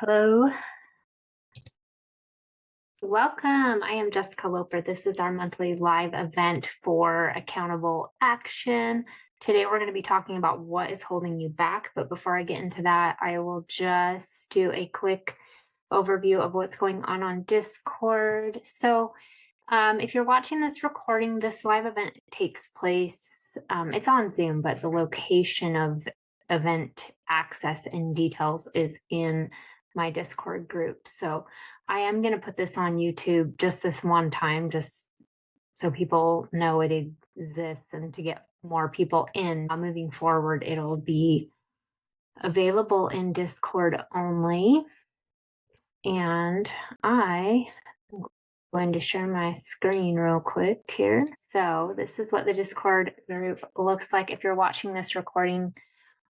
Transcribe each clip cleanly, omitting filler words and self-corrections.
Hello, welcome. I am Jessica Loper. This is our monthly live event for Accountable Action. Today, we're going to be talking about what is holding you back. But before I get into that, I will just do a quick overview of what's going on Discord. So, if you're watching this recording, this live event takes place, it's on Zoom, but the location of event access and details is in my Discord group. So I am going to put this on YouTube just this one time, just so people know it exists and to get more people in. Moving forward, it'll be available in Discord only. And I am going to share my screen real quick here. So this is what the Discord group looks like. If you're watching this recording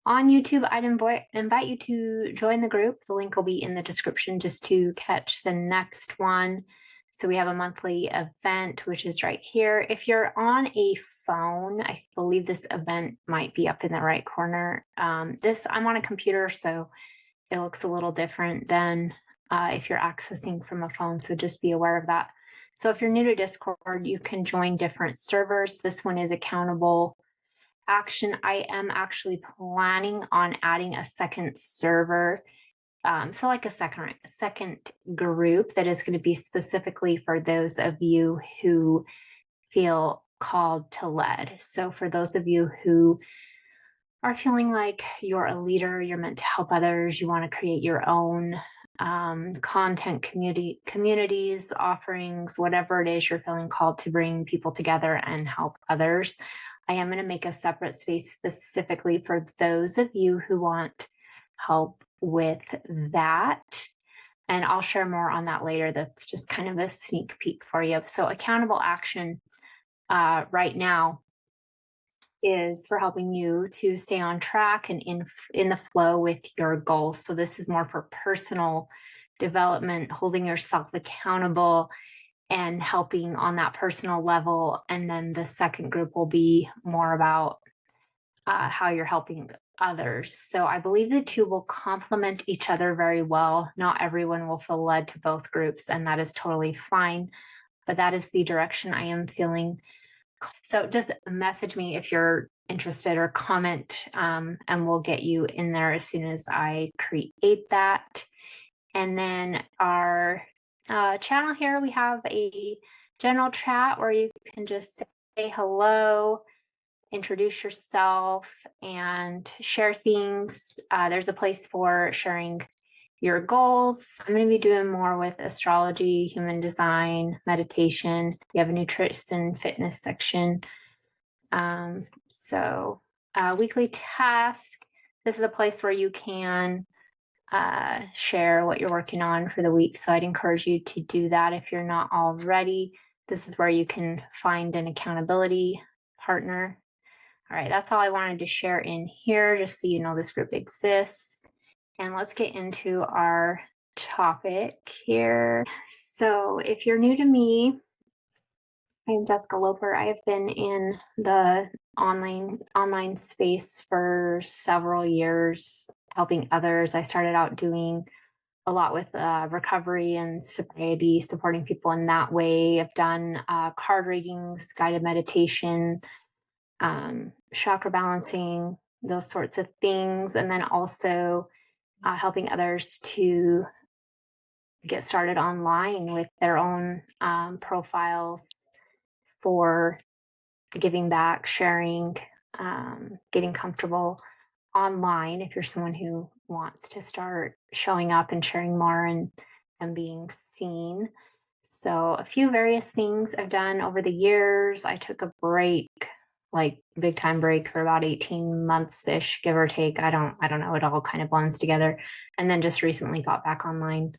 on YouTube, I'd invite you to join the group. The link will be in the description just to catch the next one. So we have a monthly event, which is right here. If you're on a phone, I believe this event might be up in the right corner. I'm on a computer, so it looks a little different than if you're accessing from a phone. So just be aware of that. So if you're new to Discord, you can join different servers. This one is Accountable Action. I am actually planning on adding a second server. So like a second group that is going to be specifically for those of you who feel called to lead. So for those of you who are feeling like you're a leader, you're meant to help others, you want to create your own content communities, offerings, whatever it is you're feeling called to bring people together and help others, I am going to make a separate space specifically for those of you who want help with that. And I'll share more on that later. That's just kind of a sneak peek for you. So Accountable Action right now is for helping you to stay on track and in the flow with your goals. So this is more for personal development, holding yourself accountable and helping on that personal level. And then the second group will be more about how you're helping others. So I believe the two will complement each other very well. Not everyone will feel led to both groups, and that is totally fine. But that is the direction I am feeling. So just message me if you're interested or comment, and we'll get you in there as soon as I create that. And then our channel here, we have a general chat where you can just say hello, introduce yourself, and share things. There's a place for sharing your goals. I'm going to be doing more with astrology, human design, meditation. We have a nutrition fitness section. Weekly task. This is a place where you can share what you're working on for the week. So I'd encourage you to do that if you're not already. This is where you can find an accountability partner. All right, that's all I wanted to share in here, just so you know this group exists. And let's get into our topic here. So if you're new to me, I'm Jessica Loper. I have been in the online space for several years, helping others. I started out doing a lot with recovery and sobriety, supporting people in that way. I've done card readings, guided meditation, chakra balancing, those sorts of things. And then also helping others to get started online with their own profiles for giving back, sharing, getting comfortable online if you're someone who wants to start showing up and sharing more and being seen. So a few various things I've done over the years. I took a break, like big time break, for about 18 months ish, give or take. I don't know, it all kind of blends together. And then just recently got back online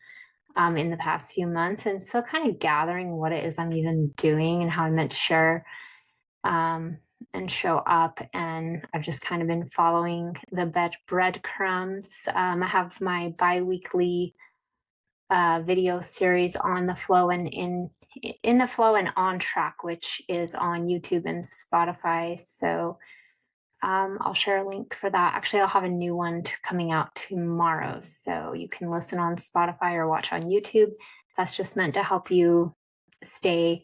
in the past few months, and so kind of gathering what it is I'm even doing and how I'm meant to share and show up. And I've just kind of been following the breadcrumbs. I have my bi-weekly video series on the flow and in the flow and on track, which is on YouTube and Spotify. So I'll share a link for that. Actually, I'll have a new one coming out tomorrow. So you can listen on Spotify or watch on YouTube. That's just meant to help you stay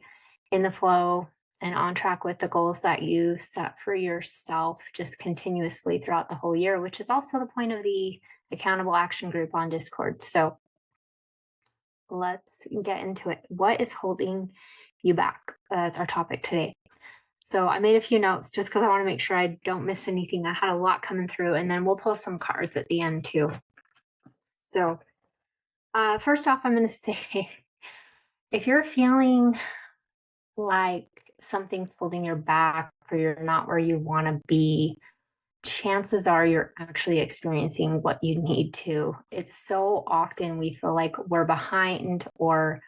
in the flow and on track with the goals that you set for yourself just continuously throughout the whole year, which is also the point of the Accountable Action Group on Discord. So let's get into it. What is holding you back? That's our topic today. So I made a few notes just because I want to make sure I don't miss anything. I had a lot coming through, and then we'll pull some cards at the end too. So first off, I'm going to say, if you're feeling like something's holding your back or you're not where you want to be, chances are you're actually experiencing what you need to. It's so often we feel like we're behind or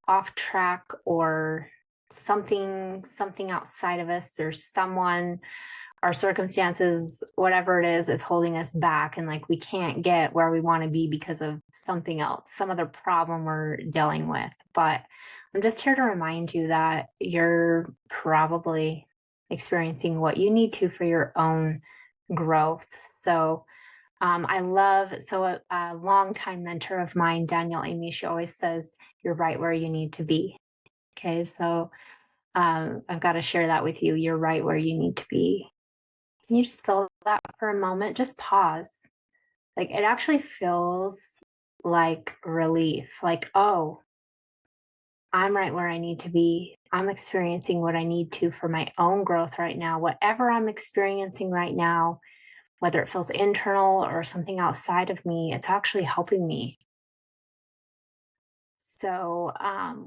off track or something outside of us or someone, our circumstances, whatever it is holding us back, and like we can't get where we want to be because of something else, some other problem we're dealing with. But I'm just here to remind you that you're probably experiencing what you need to for your own growth. So a longtime mentor of mine, Danielle Amy, she always says, you're right where you need to be. Okay, so I've got to share that with you. You're right where you need to be. Can you just feel that for a moment? Just pause. Like it actually feels like relief. Like, oh, I'm right where I need to be. I'm experiencing what I need to for my own growth right now. Whatever I'm experiencing right now, whether it feels internal or something outside of me, it's actually helping me. So,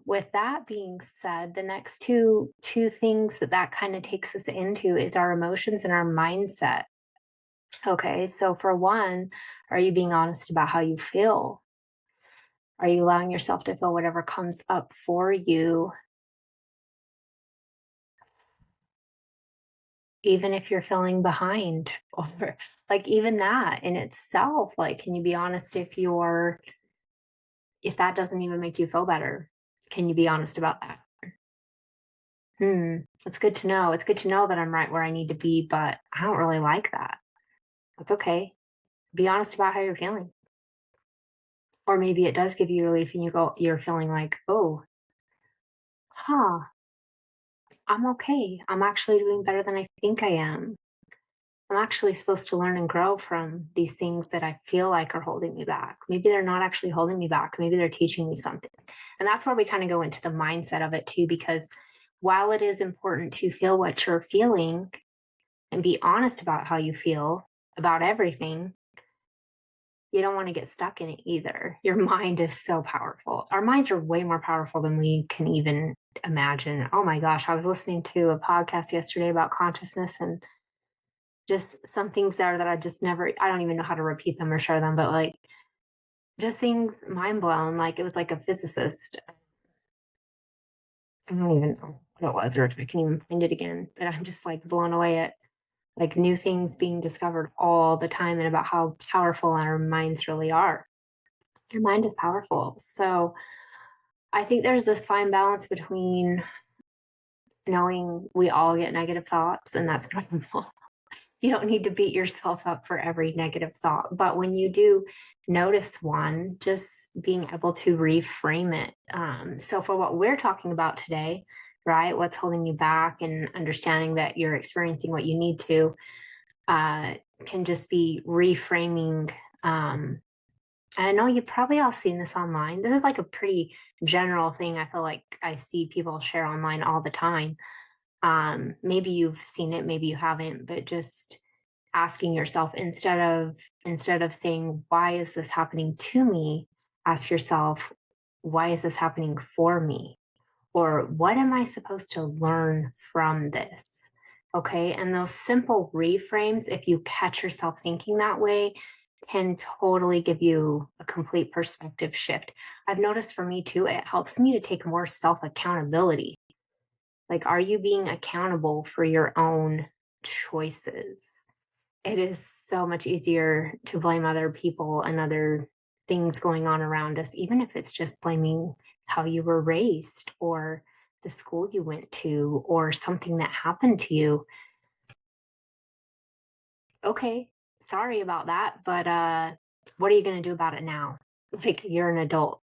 with that being said, the next two things that kind of takes us into is our emotions and our mindset. Okay, so for one, are you being honest about how you feel? Are you allowing yourself to feel whatever comes up for you, even if you're feeling behind? Or like even that in itself, like, can you be honest if that doesn't even make you feel better? Can you be honest about that? It's good to know. It's good to know that I'm right where I need to be, but I don't really like that. That's okay. Be honest about how you're feeling. Or maybe it does give you relief and you're feeling like, oh, huh, I'm okay. I'm actually doing better than I think I am. I'm actually supposed to learn and grow from these things that I feel like are holding me back. Maybe they're not actually holding me back. Maybe they're teaching me something. And that's where we kind of go into the mindset of it too, because while it is important to feel what you're feeling and be honest about how you feel about everything, you don't want to get stuck in it either. Your mind is so powerful. Our minds are way more powerful than we can even imagine. Oh my gosh, I was listening to a podcast yesterday about consciousness and just some things there that I don't even know how to repeat them or share them, but like just things mind blown. Like it was like a physicist. I don't even know what it was or if I can even find it again, but I'm just like blown away at like new things being discovered all the time and about how powerful our minds really are. Your mind is powerful. So I think there's this fine balance between knowing we all get negative thoughts and that's normal. You don't need to beat yourself up for every negative thought. But when you do notice one, just being able to reframe it. So, for what we're talking about today, right, what's holding you back and understanding that you're experiencing what you need to can just be reframing. And I know you probably all seen this online. This is like a pretty general thing. I feel like I see people share online all the time. Maybe you've seen it, maybe you haven't, but just asking yourself instead of saying, why is this happening to me? Ask yourself, why is this happening for me? Or what am I supposed to learn from this? Okay. And those simple reframes, if you catch yourself thinking that way, can totally give you a complete perspective shift. I've noticed for me too, it helps me to take more self accountability. Like, are you being accountable for your own choices? It is so much easier to blame other people and other things going on around us, even if it's just blaming how you were raised or the school you went to or something that happened to you. okay, sorry about that, but what are you going to do about it now? Like, you're an adult.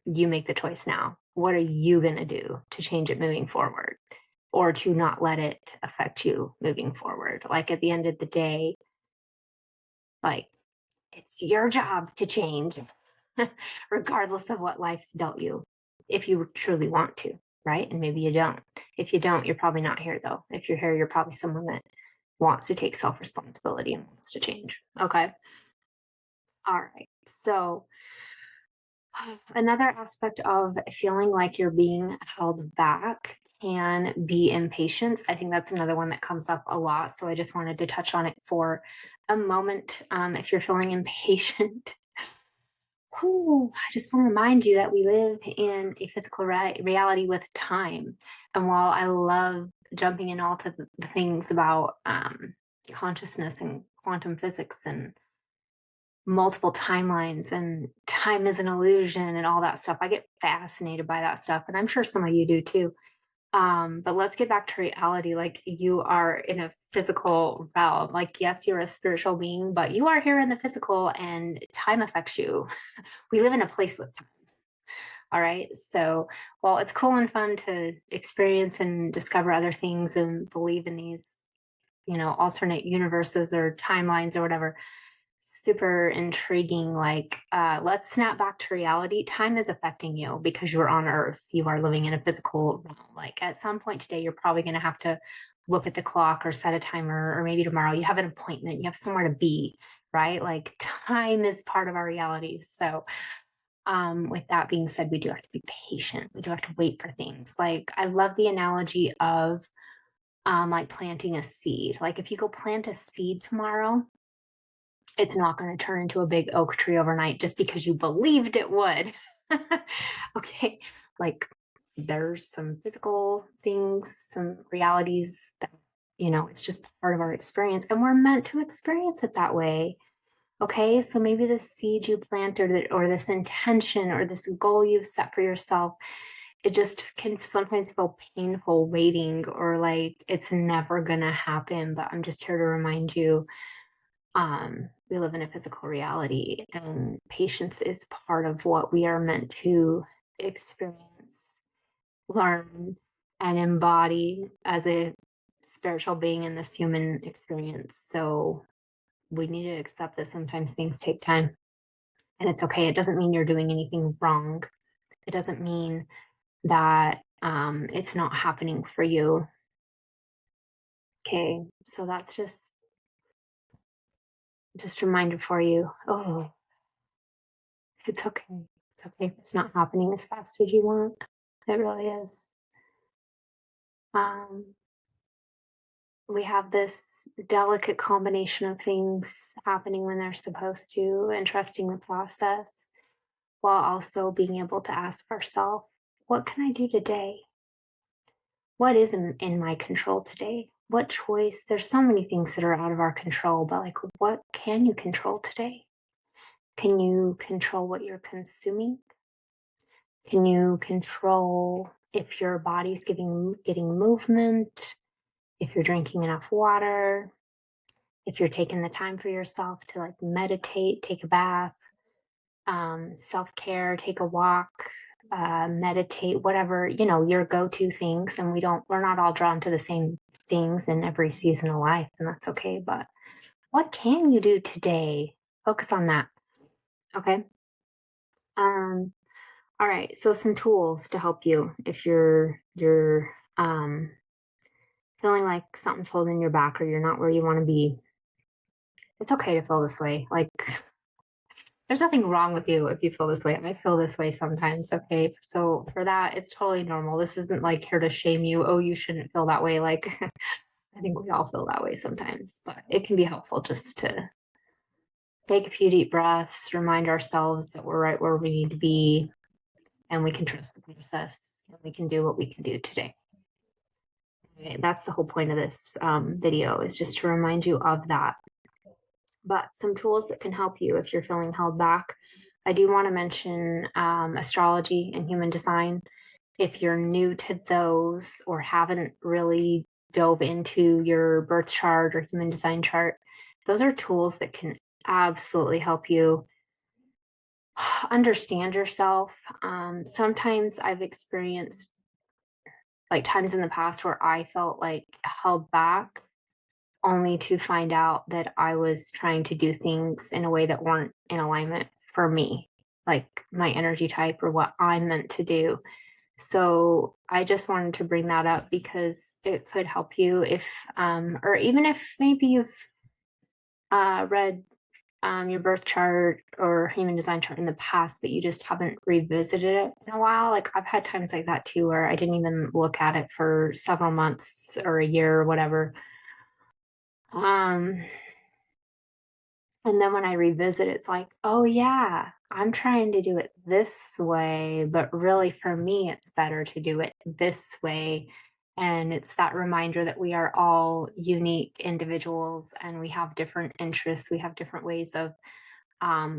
You make the choice now. What are you going to do to change it moving forward or to not let it affect you moving forward? Like, at the end of the day, like, it's your job to change, regardless of what life's dealt you, if you truly want to, right? And maybe you don't. If you don't, you're probably not here, though. If you're here, you're probably someone that wants to take self responsibility and wants to change. Okay. All right. So, another aspect of feeling like you're being held back can be impatience. I think that's another one that comes up a lot. So, I just wanted to touch on it for a moment. If you're feeling impatient, I just want to remind you that we live in a physical reality with time. And while I love jumping in all to the things about consciousness and quantum physics and multiple timelines and time is an illusion and all that stuff, I get fascinated by that stuff. And I'm sure some of you do too. But let's get back to reality. Like, you are in a physical realm. Like, yes, you're a spiritual being, but you are here in the physical and time affects you. We live in a place with times. All right. So while it's cool and fun to experience and discover other things and believe in these, alternate universes or timelines or whatever, super intriguing. Like, let's snap back to reality. Time is affecting you because you're on Earth. You are living in a physical realm. Like, at some point today, you're probably going to have to look at the clock or set a timer, or maybe tomorrow you have an appointment, you have somewhere to be, right? Like, time is part of our reality. So, with that being said, we do have to be patient. We do have to wait for things. Like, I love the analogy of like planting a seed. Like, if you go plant a seed tomorrow, it's not going to turn into a big oak tree overnight just because you believed it would. Okay. Like, there's some physical things, some realities that, it's just part of our experience and we're meant to experience it that way. Okay. So maybe the seed you planted or this intention or this goal you've set for yourself, it just can sometimes feel painful waiting or like it's never going to happen. But I'm just here to remind you, we live in a physical reality and patience is part of what we are meant to experience, learn, and embody as a spiritual being in this human experience. So we need to accept that sometimes things take time and it's okay. It doesn't mean you're doing anything wrong. It doesn't mean that it's not happening for you. Okay, so that's just a reminder for you. Oh, it's okay. It's okay if it's not happening as fast as you want. It really is. Um, we have this delicate combination of things happening when they're supposed to, and trusting the process while also being able to ask ourselves, what can I do today? What is in my control today? What choice? There's so many things that are out of our control, but like, what can you control today? Can you control what you're consuming? Can you control if your body's getting movement, if you're drinking enough water, if you're taking the time for yourself to like meditate, take a bath, self-care, take a walk, meditate, whatever, your go-to things. And we're not all drawn to the same things in every season of life, and that's okay. But what can you do today? Focus on that. Okay. Um, all right. So some tools to help you if you're feeling like something's holding your back or you're not where you want to be. It's okay to feel this way. Like, there's nothing wrong with you if you feel this way. I feel this way sometimes. Okay. So for that, it's totally normal. This isn't like here to shame you. Oh, you shouldn't feel that way. Like, I think we all feel that way sometimes, but it can be helpful just to take a few deep breaths, remind ourselves that we're right where we need to be, and we can trust the process and we can do what we can do today. Okay, that's the whole point of this video, is just to remind you of that. But some tools that can help you if you're feeling held back. I do want to mention astrology and human design. If you're new to those or haven't really dove into your birth chart or human design chart, those are tools that can absolutely help you understand yourself. Sometimes I've experienced like times in the past where I felt like held back only to find out that I was trying to do things in a way that weren't in alignment for me, like my energy type or what I'm meant to do. So I just wanted to bring that up because it could help you if, or even if maybe you've read your birth chart or human design chart in the past, but you just haven't revisited it in a while. Like I've had times like that too, where I didn't even look at it for several months or a year or whatever. Um, and then when I revisit, it's like, oh yeah, I'm trying to do it this way, but really for me, it's better to do it this way. And it's that reminder that we are all unique individuals and we have different interests. We have different ways of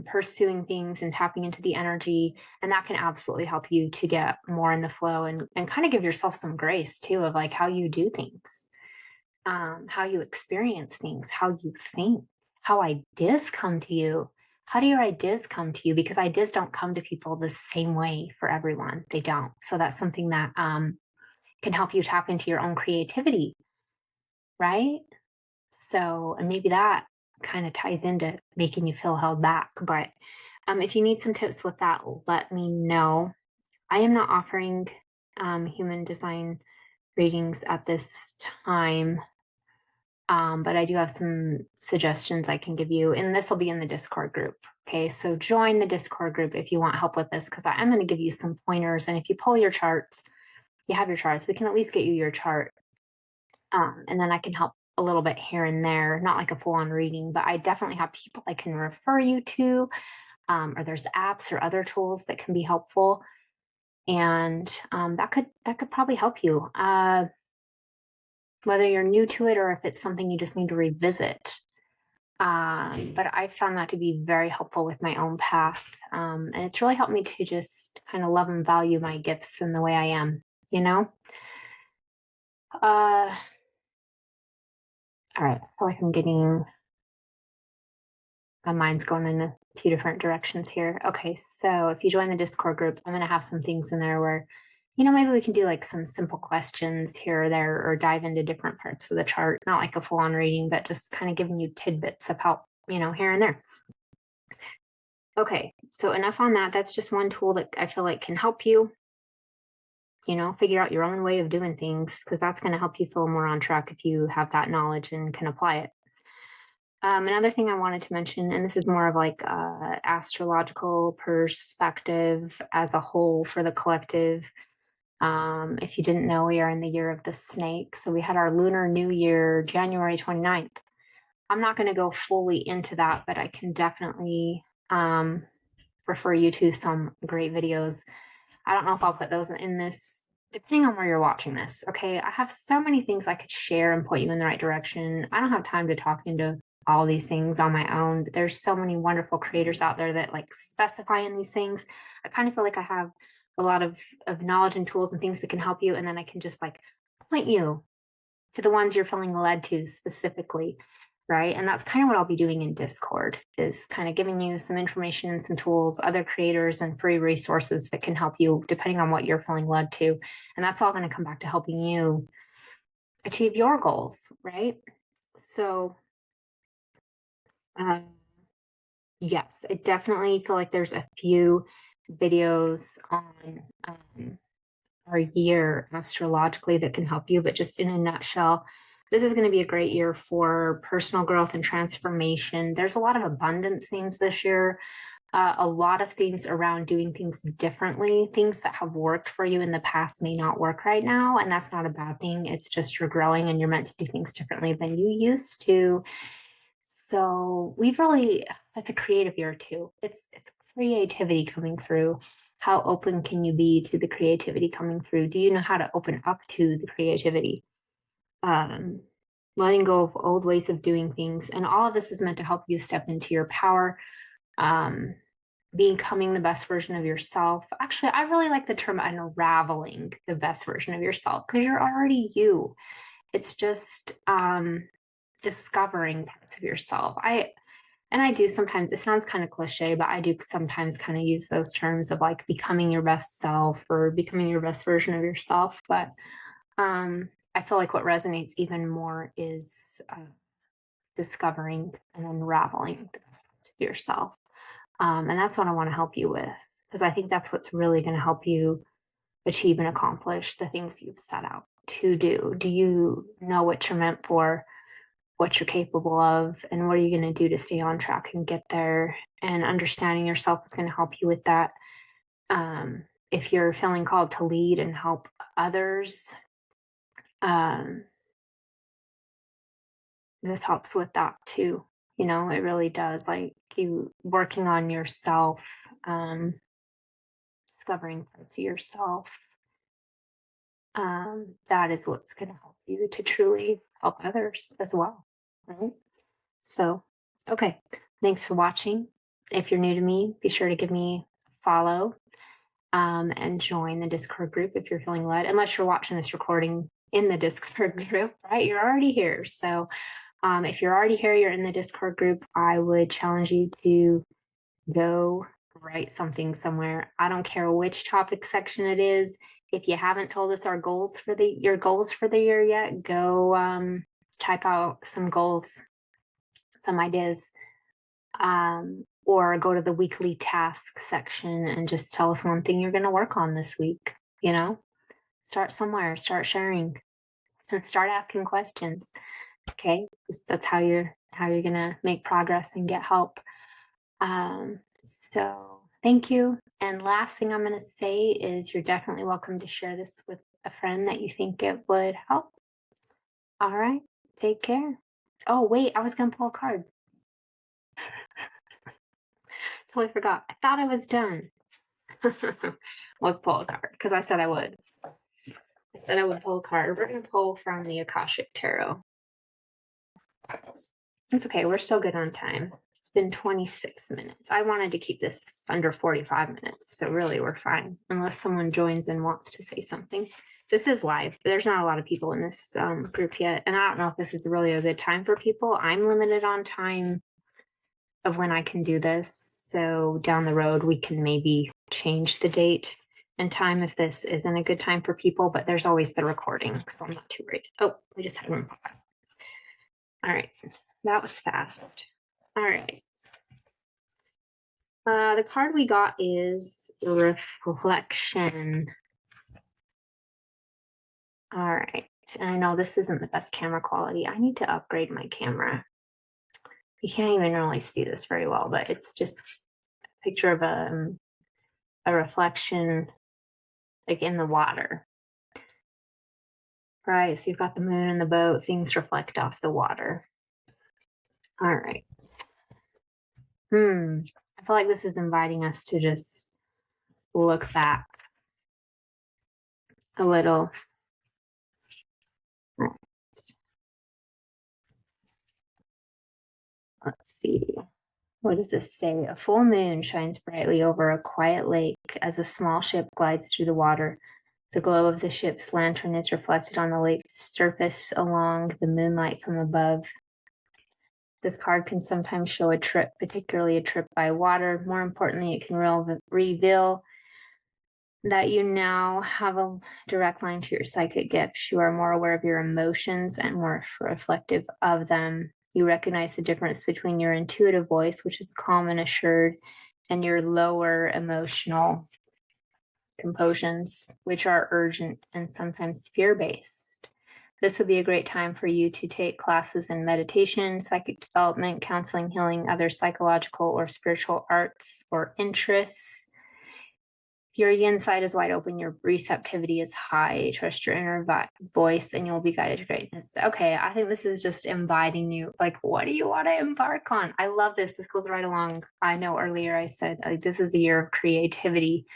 pursuing things and tapping into the energy. And that can absolutely help you to get more in the flow and kind of give yourself some grace too of like how you do things, how you experience things, how you think, how ideas come to you. How do your ideas come to you? Because ideas don't come to people the same way for everyone. They don't. So that's something that can help you tap into your own creativity, right? So, and maybe that kind of ties into making you feel held back. But if you need some tips with that, let me know. I am not offering human design readings at this time, but I do have some suggestions I can give you, and this will be in the Discord group. Okay, so join the Discord group if you want help with this, because I'm going to give you some pointers. And if you pull your charts, you have your charts, we can at least get you your chart. And then I can help a little bit here and there, not like a full on reading, but I definitely have people I can refer you to, or there's apps or other tools that can be helpful. And that could probably help you, whether you're new to it or if it's something you just need to revisit. But I found that to be very helpful with my own path. And it's really helped me to just kind of love and value my gifts and the way I am, you know? All right, I feel like I'm getting my mind's going in a few different directions here. Okay, so if you join the Discord group, I'm going to have some things in there where, maybe we can do like some simple questions here or there or dive into different parts of the chart, not like a full on reading, but just kind of giving you tidbits of help, here and there. Okay, so enough on that. That's just one tool that I feel like can help you, figure out your own way of doing things, because that's going to help you feel more on track if you have that knowledge and can apply it. Another thing I wanted to mention, and this is more of like astrological perspective as a whole for the collective. If you didn't know, we are in the year of the snake. So we had our Lunar New Year, January 29th. I'm not going to go fully into that, but I can definitely refer you to some great videos. I don't know if I'll put those in this, depending on where you're watching this. Okay, I have so many things I could share and point you in the right direction. I don't have time to talk into all these things on my own, but there's so many wonderful creators out there that like specify in these things. I kind of feel like I have a lot of knowledge and tools and things that can help you, and then I can just like point you to the ones you're feeling led to specifically, right? And that's kind of what I'll be doing in Discord, is kind of giving you some information and some tools, other creators and free resources that can help you depending on what you're feeling led to. And that's all going to come back to helping you achieve your goals, right? So yes, I definitely feel like there's a few videos on our year astrologically that can help you, but just in a nutshell, this is going to be a great year for personal growth and transformation. There's a lot of abundance themes this year, a lot of themes around doing things differently. Things that have worked for you in the past may not work right now, and that's not a bad thing. It's just you're growing and you're meant to do things differently than you used to. So it's a creative year too. It's creativity coming through. How open can you be to the creativity coming through? Do you know how to open up to the creativity? Letting go of old ways of doing things. And all of this is meant to help you step into your power, becoming the best version of yourself. Actually, I really like the term unraveling the best version of yourself, because you're already you. It's just discovering parts of yourself. I do sometimes, it sounds kind of cliche, but I do sometimes kind of use those terms of like becoming your best self or becoming your best version of yourself. But I feel like what resonates even more is discovering and unraveling the best parts of yourself. And that's what I want to help you with, because I think that's what's really going to help you achieve and accomplish the things you've set out to do. Do you know what you're meant for, what you're capable of, and what are you going to do to stay on track and get there? And understanding yourself is going to help you with that. If you're feeling called to lead and help others, this helps with that too. You know, it really does. Like you working on yourself, discovering parts of yourself. That is what's going to help you to truly help others as well. Right. So, okay. Thanks for watching. If you're new to me, be sure to give me a follow and join the Discord group if you're feeling led, unless you're watching this recording in the Discord group, right? You're already here. So if you're already here, you're in the Discord group, I would challenge you to go write something somewhere. I don't care which topic section it is. If you haven't told us your goals for the year yet, go type out some goals, some ideas, or go to the weekly task section and just tell us one thing you're going to work on this week. You know, start somewhere, start sharing, and start asking questions. Okay, that's how you're gonna make progress and get help. So thank you. And last thing I'm gonna say is you're definitely welcome to share this with a friend that you think it would help. All right, take care. Oh wait, I was gonna pull a card. Totally forgot. I thought I was done. Let's pull a card because I said I would. I said I would pull a card. We're gonna pull from the Akashic Tarot. It's okay, we're still good on time. It's been 26 minutes. I wanted to keep this under 45 minutes, so really we're fine, unless someone joins and wants to say something. This is live. There's not a lot of people in this group yet, and I don't know if this is really a good time for people. I'm limited on time of when I can do this, so down the road we can maybe change the date and time if this isn't a good time for people, but there's always the recording, so I'm not too worried. Oh, we just had one pop up. All right. That was fast. All right. The card we got is Reflection. All right. And I know this isn't the best camera quality. I need to upgrade my camera. You can't even really see this very well, but it's just a picture of a reflection like in the water. Right. So you've got the moon and the boat. Things reflect off the water. All right. I feel like this is inviting us to just look back a little. Let's see. What does this say? A full moon shines brightly over a quiet lake as a small ship glides through the water. The glow of the ship's lantern is reflected on the lake's surface along the moonlight from above. This card can sometimes show a trip, particularly a trip by water. More importantly, it can reveal that you now have a direct line to your psychic gifts. You are more aware of your emotions and more reflective of them. You recognize the difference between your intuitive voice, which is calm and assured, and your lower emotional compulsions, which are urgent and sometimes fear-based. This would be a great time for you to take classes in meditation, psychic development, counseling, healing, other psychological or spiritual arts or interests. Your yin side is wide open. Your receptivity is high. Trust your inner voice and you'll be guided to greatness. Okay, I think this is just inviting you. Like, what do you want to embark on? I love this. This goes right along. I know earlier I said, like, this is a year of creativity.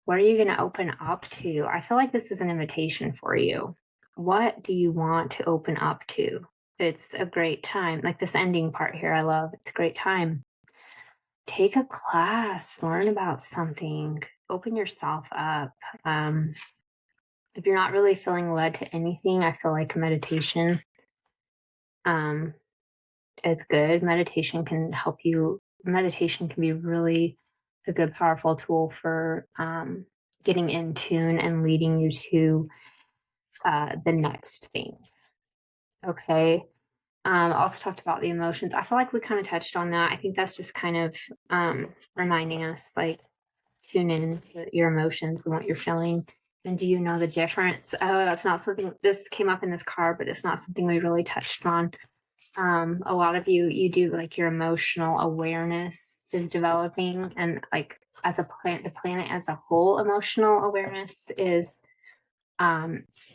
What are you going to open up to? I feel like this is an invitation for you. What do you want to open up to? It's a great time. Like this ending part here, I love. It's a great time. Take a class, learn about something, open yourself up. If you're not really feeling led to anything, I feel like meditation as good. Meditation can be really a good, powerful tool for getting in tune and leading you to the next thing. Okay. Also talked about the emotions. I feel like we kind of touched on that. I think that's just kind of reminding us, like, tune in to your emotions and what you're feeling. And do you know the difference? Oh, that's not something, this came up in this card, but it's not something we really touched on. A lot of you do, like, your emotional awareness is developing, and like as a the planet as a whole, emotional awareness is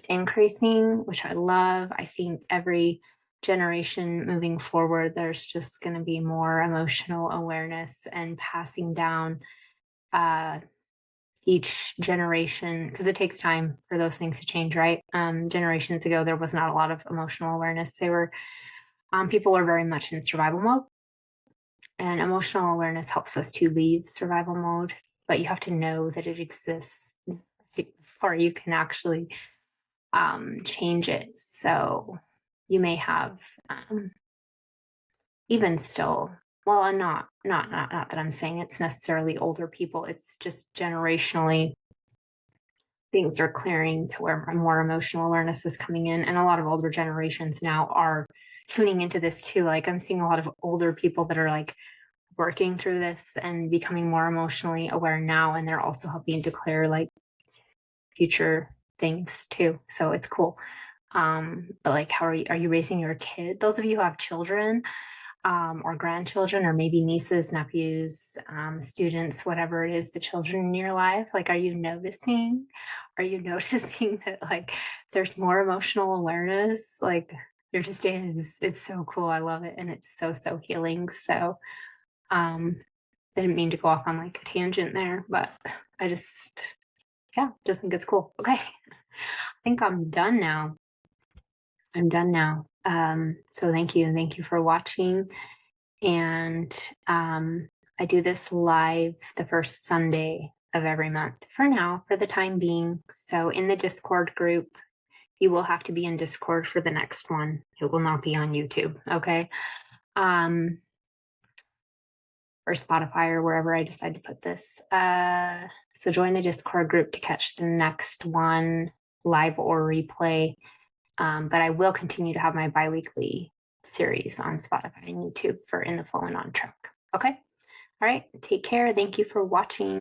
increasing, which I love. I think every generation moving forward, there's just going to be more emotional awareness and passing down each generation, because it takes time for those things to change, right? Generations ago, there was not a lot of emotional awareness. People were very much in survival mode, and emotional awareness helps us to leave survival mode, but you have to know that it exists before you can actually change it. So you may have even still, well, and not that I'm saying it's necessarily older people, it's just generationally things are clearing to where more emotional awareness is coming in, and a lot of older generations now are tuning into this too. Like, I'm seeing a lot of older people that are like working through this and becoming more emotionally aware now, and they're also helping to clear like future things too, so it's cool. But like, how are you raising your kid? Those of you who have children or grandchildren, or maybe nieces, nephews, students, whatever it is, the children in your life, like, are you noticing that, like, there's more emotional awareness? Like, there just is. It's so cool. I love it, and it's so healing. So I didn't mean to go off on like a tangent there, but I just think it's cool. Okay, I think I'm done now. So thank you for watching. And I do this live the first Sunday of every month for now, for the time being. So in the Discord group, you will have to be in Discord for the next one. It will not be on YouTube, okay? Or Spotify, or wherever I decide to put this. So join the Discord group to catch the next one, live or replay. But I will continue to have my bi-weekly series on Spotify and YouTube for In the Flow and On Track. Okay. All right. Take care. Thank you for watching.